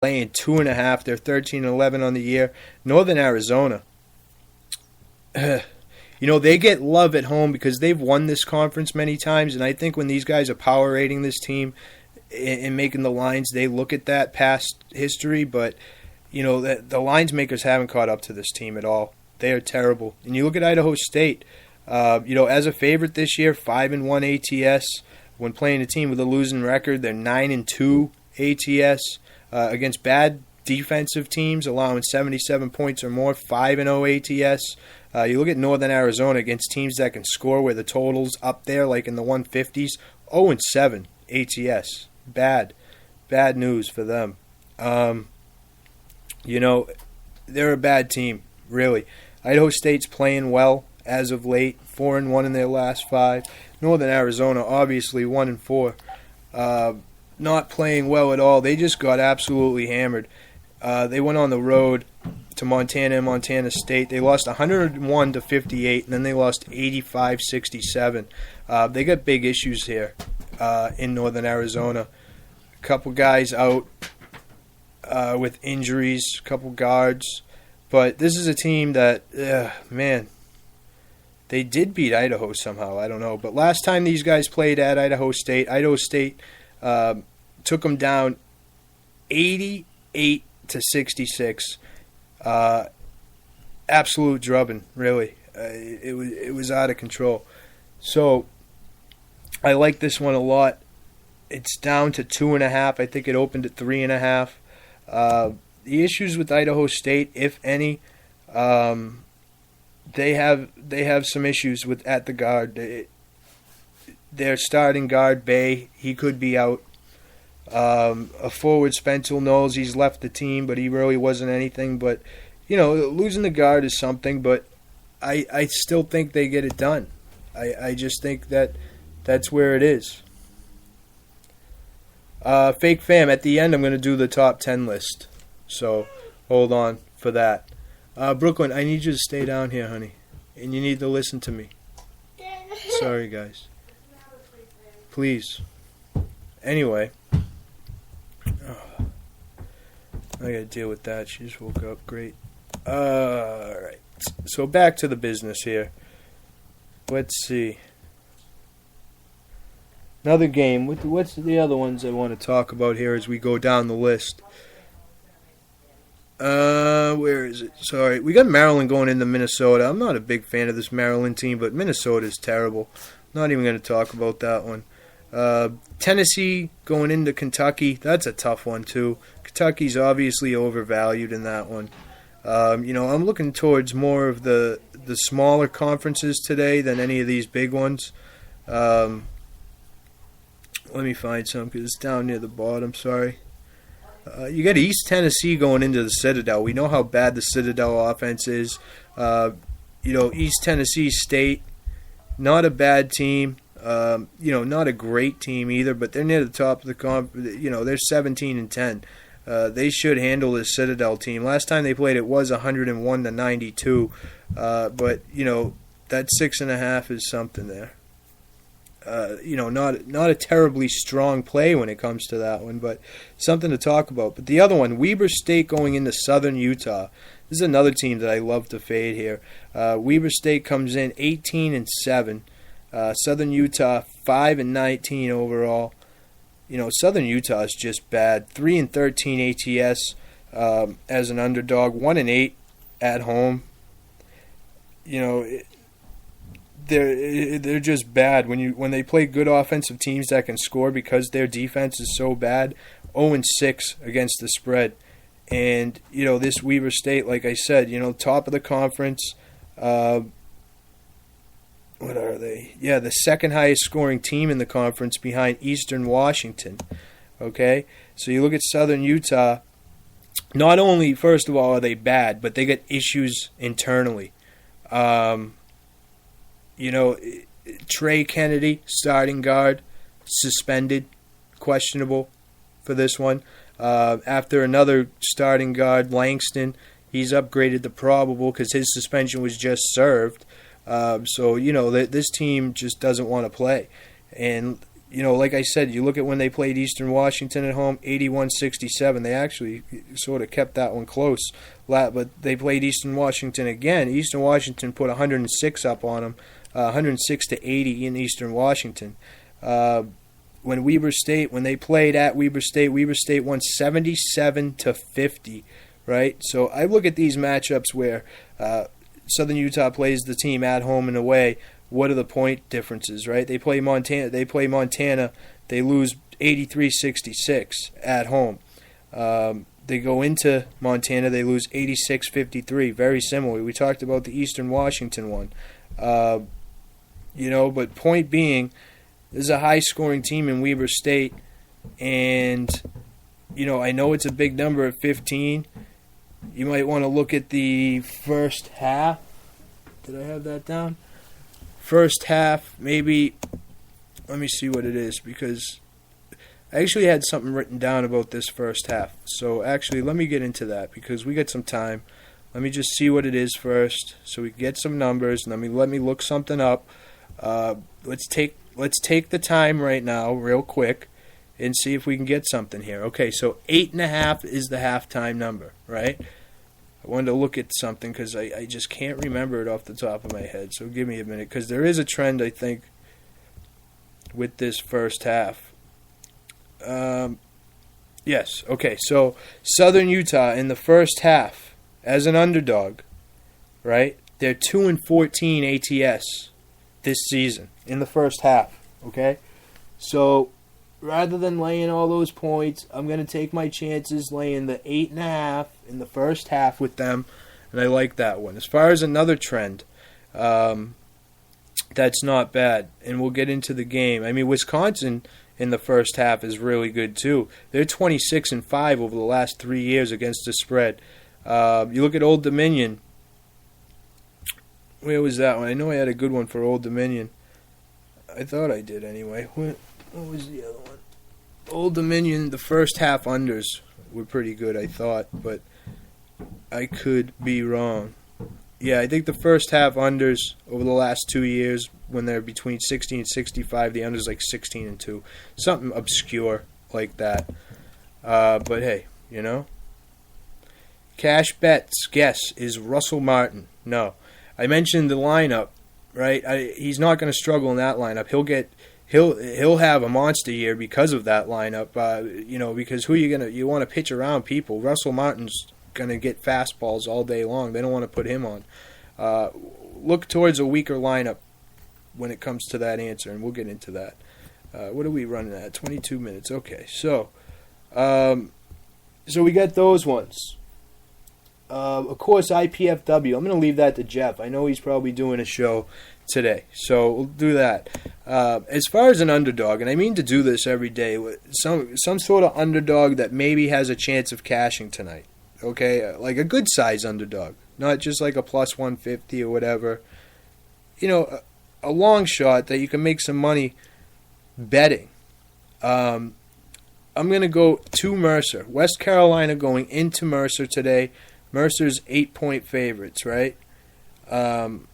laying 2.5. They're 13-11 on the year. Northern Arizona. They get love at home because they've won this conference many times, and I think when these guys are power rating this team and making the lines, they look at that past history, but the lines makers haven't caught up to this team at all. They are terrible. And you look at Idaho State, as a favorite this year, 5-1 ATS. When playing a team with a losing record, they're 9-2 ATS against bad defensive teams, allowing 77 points or more, 5-0 ATS. You look at Northern Arizona against teams that can score where the total's up there, like in the 150s, 0-7 ATS. Bad news for them. They're a bad team, really. Idaho State's playing well as of late, 4-1 in their last 5. Northern Arizona, obviously 1-4. Not playing well at all. They just got absolutely hammered. They went on the road to Montana and Montana State. They lost 101-58, and then they lost 85-67. They got big issues here in Northern Arizona. A couple guys out with injuries, a couple guards. But this is a team that, they did beat Idaho somehow. I don't know. But last time these guys played at Idaho State took them down 88-66. Absolute drubbing, really. It was out of control. So I like this one a lot. It's down to 2.5. I think it opened at 3.5. The issues with Idaho State, if any, they have some issues at the guard. Their starting guard, Bay, he could be out. A forward, Spencer Knowles, he's left the team, but he really wasn't anything. But, losing the guard is something, but I still think they get it done. I just think that's where it is. Fake fam, at the end I'm going to do the top 10 list. So, hold on for that. Brooklyn, I need you to stay down here, honey. And you need to listen to me. Sorry, guys. Please. Anyway. I gotta deal with that. She just woke up. Great. Alright. So back to the business here. Let's see. Another game. What's the other ones I want to talk about here as we go down the list? Where is it? Sorry. We got Maryland going into Minnesota. I'm not a big fan of this Maryland team, but Minnesota is terrible. Not even going to talk about that one. Tennessee going into Kentucky. That's a tough one, too. Kentucky's obviously overvalued in that one. I'm looking towards more of the smaller conferences today than any of these big ones. Let me find some because it's down near the bottom. Sorry. You got East Tennessee going into the Citadel. We know how bad the Citadel offense is. East Tennessee State, not a bad team. Not a great team either, but they're near the top of the conference. They're 17-10. They should handle this Citadel team. Last time they played, it was 101-92. But that 6.5 is something there. Not a terribly strong play when it comes to that one, but something to talk about. But the other one, Weber State going into Southern Utah. This is another team that I love to fade here. Weber State comes in 18-7. Southern Utah 5-19 overall. Southern Utah is just bad. 3-13 ATS as an underdog. 1-8 at home. They're just bad when they play good offensive teams that can score because their defense is so bad. 0-6 against the spread, and this Weber State, like I said, top of the conference. What are they? Yeah, the second highest scoring team in the conference behind Eastern Washington. Okay, so you look at Southern Utah. Not only, first of all, are they bad, but they got issues internally. Trey Kennedy, starting guard, suspended, questionable for this one. After another starting guard, Langston, he's upgraded to probable because his suspension was just served. So this team just doesn't want to play. And, Like I said, you look at when they played Eastern Washington at home, 81-67. They actually sort of kept that one close. But they played Eastern Washington again. Eastern Washington put 106 up on them, 106-80 in Eastern Washington. When they played at Weber State won 77-50, right? So I look at these matchups where Southern Utah plays the team at home and away. What are the point differences, right? They play Montana. They lose 83-66 at home. They go into Montana. They lose 86-53. Very similar. We talked about the Eastern Washington one. But point being, this is a high-scoring team in Weber State, and I know it's a big number at 15. You might want to look at the first half. Did I have that down? First half, maybe. Let me see what it is, because I actually had something written down about this first half. So actually, let me get into that, because we got some time. Let me just see what it is first, so we can get some numbers. And let me look something up. Let's take the time right now, real quick, and see if we can get something here. Okay, so 8.5 is the halftime number, right? I wanted to look at something because I just can't remember it off the top of my head. So give me a minute, because there is a trend, I think, with this first half. Yes, okay, so Southern Utah in the first half as an underdog, right? They're 2-14 ATS this season in the first half, okay? So rather than laying all those points, I'm going to take my chances laying the 8.5 in the first half with them, and I like that one. As far as another trend, that's not bad, and we'll get into the game. I mean, Wisconsin in the first half is really good too. They're 26-5 over the last 3 years against the spread. You look at Old Dominion. Where was that one? I know I had a good one for Old Dominion. I thought I did anyway. What was the other one? Old Dominion, the first half unders were pretty good, I thought, but I could be wrong. Yeah, I think the first half unders over the last 2 years, when they're between 60 and 65, the unders like 16-2. Something obscure like that. But hey, Cash Bet's guess is Russell Martin. No. I mentioned the lineup, right? He's not going to struggle in that lineup. He'll have a monster year because of that lineup. Because you want to pitch around people. Russell Martin's going to get fastballs all day long. They don't want to put him on. Look towards a weaker lineup when it comes to that answer, and we'll get into that. What are we running at? 22 minutes. Okay, so we got those ones. Of course, IPFW. I'm going to leave that to Jeff. I know he's probably doing a show today, so we'll do that. As far as an underdog, and I mean to do this every day, some sort of underdog that maybe has a chance of cashing tonight. Okay, like a good size underdog, not just like a plus 150 or whatever. A long shot that you can make some money betting. I'm going to go to Mercer. West Carolina going into Mercer today. Mercer's 8-point favorites, right? And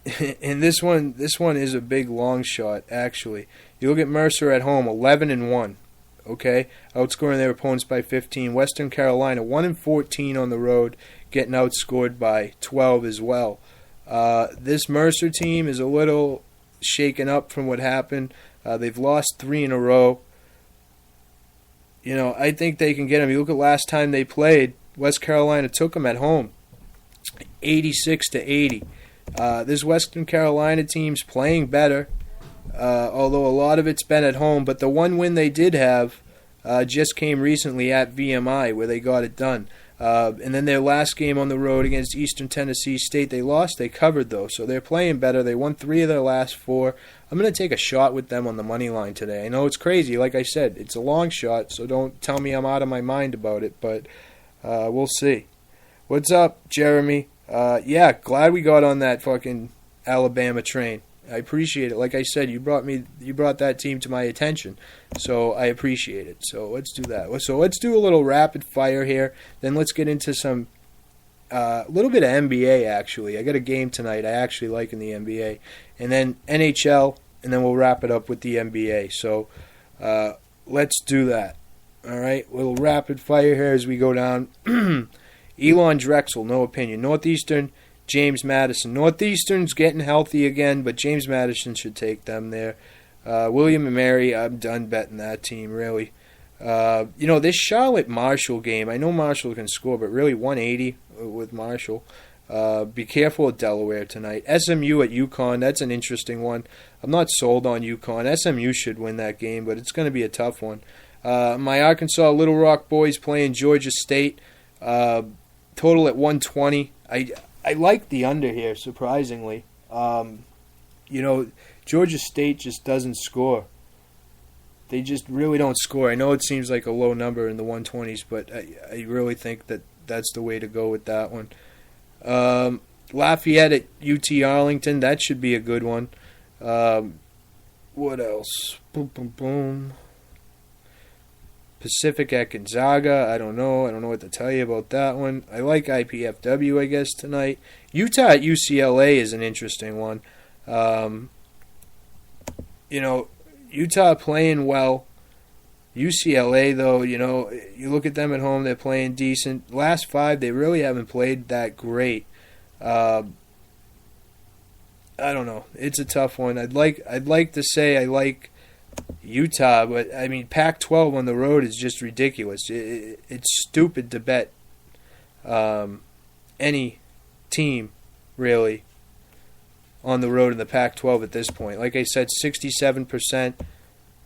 this one is a big long shot, actually. You look at Mercer at home, 11-1. Okay, outscoring their opponents by 15. Western Carolina 1-14 on the road, getting outscored by 12 as well. This Mercer team is a little shaken up from what happened. They've lost 3 in a row. I think they can get them. You look at last time they played, West Carolina took them at home, 86-80. This Western Carolina team's playing better. Although a lot of it's been at home, but the one win they did have just came recently at VMI, where they got it done. And then their last game on the road against Eastern Tennessee State, they lost. They covered, though, so they're playing better. They won 3 of their last 4. I'm going to take a shot with them on the money line today. I know it's crazy. Like I said, it's a long shot, so don't tell me I'm out of my mind about it, but we'll see. What's up, Jeremy? Yeah, glad we got on that fucking Alabama train. I appreciate it. Like I said, you brought that team to my attention, so I appreciate it. So let's do that. So let's do a little rapid fire here. Then let's get into some little bit of NBA. Actually, I got a game tonight I actually like in the NBA, and then NHL and then we'll wrap it up with the NBA. So let's do that. All right, we'll rapid fire here as we go down. Elon Drexel, no opinion. Northeastern, James Madison. Northeastern's getting healthy again, but James Madison should take them there. William and Mary, I'm done betting that team, really. This Charlotte-Marshall game, I know Marshall can score, but really 180 with Marshall. Be careful at Delaware tonight. SMU at UConn, that's an interesting one. I'm not sold on UConn. SMU should win that game, but it's going to be a tough one. My Arkansas Little Rock boys playing Georgia State. Total at 120. I like the under here, surprisingly. Georgia State just doesn't score. They just really don't score. I know it seems like a low number in the 120s, but I really think that that's the way to go with that one. Lafayette at UT Arlington, that should be a good one. What else? Boom, boom, boom. Pacific at Gonzaga, I don't know what to tell you about that one. I like IPFW, I guess, tonight. Utah at UCLA is an interesting one. Utah playing well. UCLA, though, you look at them at home, they're playing decent. Last 5, they really haven't played that great. I don't know. It's a tough one. I'd like to say I like Utah, but I mean Pac-12 on the road is just ridiculous. It's stupid to bet any team really on the road in the Pac-12 at this point. Like I said, 67%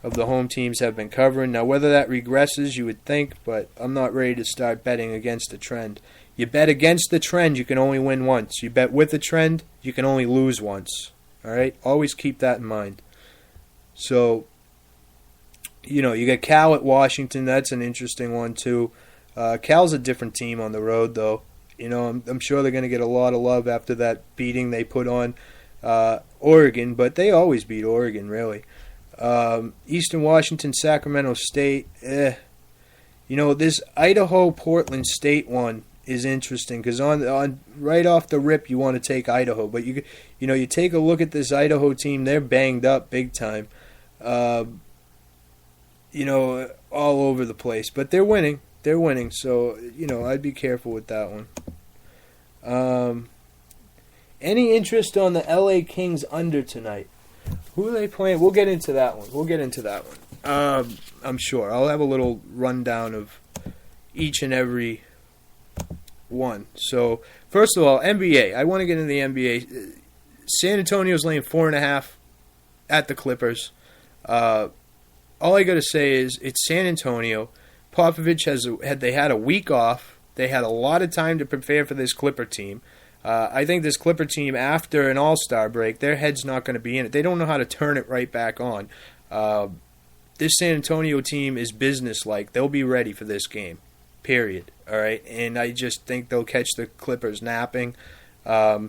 of the home teams have been covering. Now, whether that regresses, you would think, but I'm not ready to start betting against the trend. You bet against the trend, you can only win once. You bet with the trend, you can only lose once. All right? Always keep that in mind. So, you got Cal at Washington. That's an interesting one, too. Cal's a different team on the road, though. I'm sure they're going to get a lot of love after that beating they put on Oregon, but they always beat Oregon, really. Eastern Washington, Sacramento State. This Idaho-Portland State one is interesting because on right off the rip you want to take Idaho, but you take a look at this Idaho team. They're banged up big time. All over the place. But they're winning. They're winning. So, I'd be careful with that one. Any interest on the LA Kings under tonight? Who are they playing? We'll get into that one. I'm sure. I'll have a little rundown of each and every one. So, first of all, NBA. I want to get into the NBA. San Antonio's laying 4.5 at the Clippers. All I got to say is it's San Antonio. Popovich had a week off. They had a lot of time to prepare for this Clipper team. I think this Clipper team, after an All-Star break, their head's not going to be in it. They don't know how to turn it right back on. This San Antonio team is businesslike. They'll be ready for this game, period. All right, and I just think they'll catch the Clippers napping. I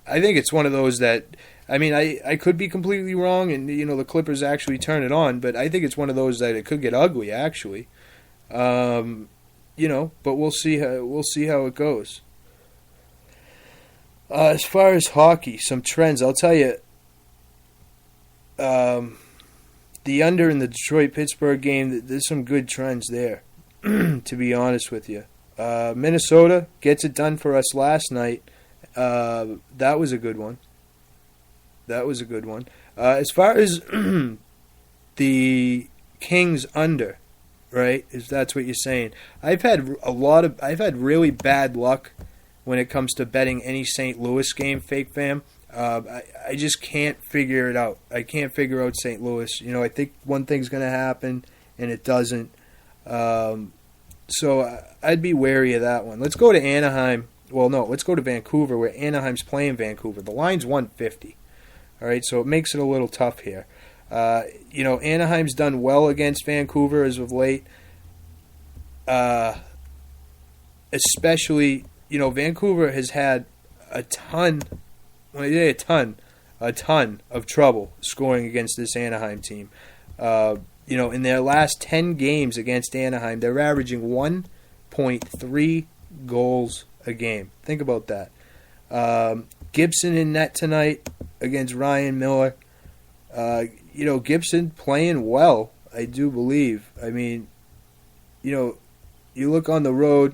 think it's one of those that, I could be completely wrong, and the Clippers actually turn it on, but I think it's one of those that it could get ugly, actually. But we'll see how it goes. As far as hockey, some trends, I'll tell you. The under in the Detroit-Pittsburgh game, there's some good trends there, to be honest with you. Minnesota gets it done for us last night. That was a good one. As far as the Kings under, right, if that's what you're saying, I've had really bad luck when it comes to betting any St. Louis game, fake fam. I just can't figure it out. I can't figure out St. Louis. I think one thing's going to happen, and it doesn't. So I'd be wary of that one. Let's go to Anaheim. Well, no, let's go to Vancouver, where Anaheim's playing Vancouver. The line's 150. All right, so it makes it a little tough here. Anaheim's done well against Vancouver as of late. Especially, Vancouver has had a ton of trouble scoring against this Anaheim team. In their last 10 games against Anaheim, they're averaging 1.3 goals a game. Think about that. Gibson in net tonight against Ryan Miller. Gibson playing well, I do believe. I mean, you look on the road,